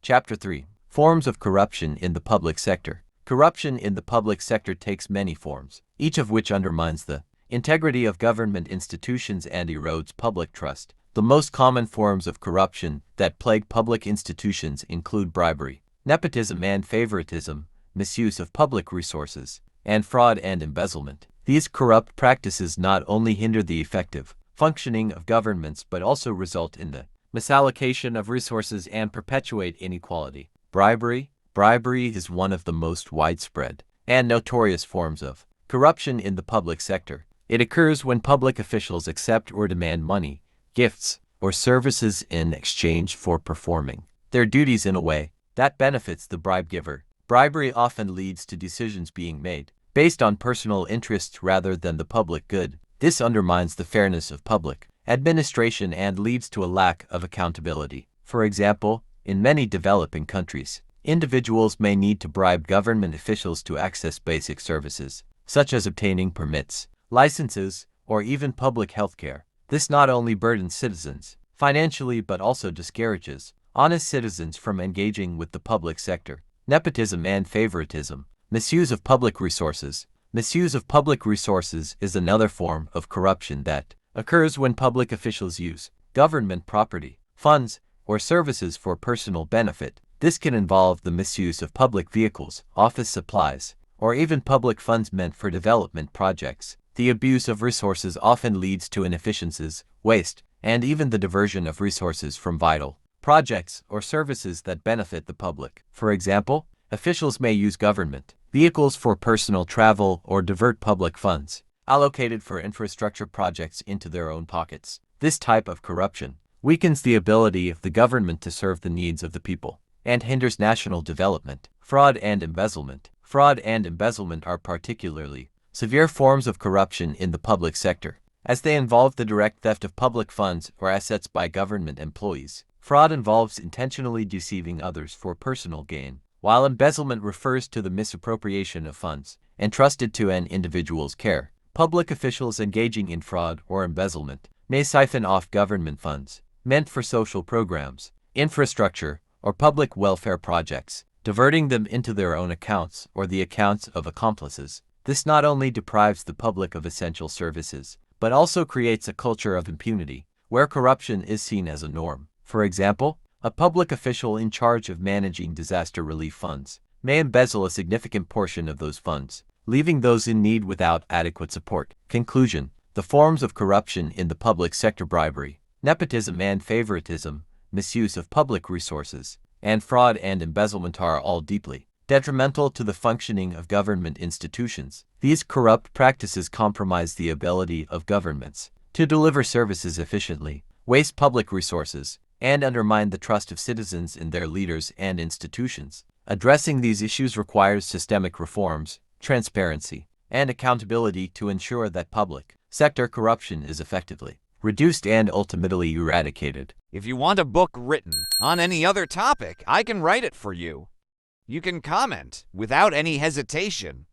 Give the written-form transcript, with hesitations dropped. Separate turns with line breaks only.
Chapter 3. Forms of Corruption in the Public Sector. Corruption in the public sector takes many forms, each of which undermines the integrity of government institutions and erodes public trust. The most common forms of corruption that plague public institutions include bribery, nepotism and favoritism, misuse of public resources, and fraud and embezzlement. These corrupt practices not only hinder the effective functioning of governments but also result in the misallocation of resources and perpetuate inequality. Bribery is one of the most widespread and notorious forms of corruption in the public sector. It occurs when public officials accept or demand money, gifts, or services in exchange for performing their duties in a way that benefits the bribe giver. Bribery often leads to decisions being made based on personal interests rather than the public good. This undermines the fairness of public administration and leads to a lack of accountability. For example, in many developing countries, individuals may need to bribe government officials to access basic services, such as obtaining permits, licenses, or even public health care. This not only burdens citizens financially but also discourages honest citizens from engaging with the public sector. Nepotism and favoritism. Misuse of public resources. Misuse of public resources is another form of corruption that occurs when public officials use government property, funds, or services for personal benefit. This can involve the misuse of public vehicles, office supplies, or even public funds meant for development projects. The abuse of resources often leads to inefficiencies, waste, and even the diversion of resources from vital projects or services that benefit the public. For example, officials may use government vehicles for personal travel or divert public funds allocated for infrastructure projects into their own pockets. This type of corruption weakens the ability of the government to serve the needs of the people and hinders national development. Fraud and embezzlement. Fraud and embezzlement are particularly severe forms of corruption in the public sector, as they involve the direct theft of public funds or assets by government employees. Fraud involves intentionally deceiving others for personal gain, while embezzlement refers to the misappropriation of funds entrusted to an individual's care. Public officials engaging in fraud or embezzlement may siphon off government funds meant for social programs, infrastructure, or public welfare projects, diverting them into their own accounts or the accounts of accomplices. This not only deprives the public of essential services, but also creates a culture of impunity, where corruption is seen as a norm. For example, a public official in charge of managing disaster relief funds may embezzle a significant portion of those funds, leaving those in need without adequate support. Conclusion. The forms of corruption in the public sector: bribery, nepotism and favoritism, misuse of public resources, and fraud and embezzlement are all deeply detrimental to the functioning of government institutions. These corrupt practices compromise the ability of governments to deliver services efficiently, waste public resources, and undermine the trust of citizens in their leaders and institutions. Addressing these issues requires systemic reforms, transparency, and accountability to ensure that public sector corruption is effectively reduced and ultimately eradicated.
If you want a book written on any other topic, I can write it for you. You can comment without any hesitation.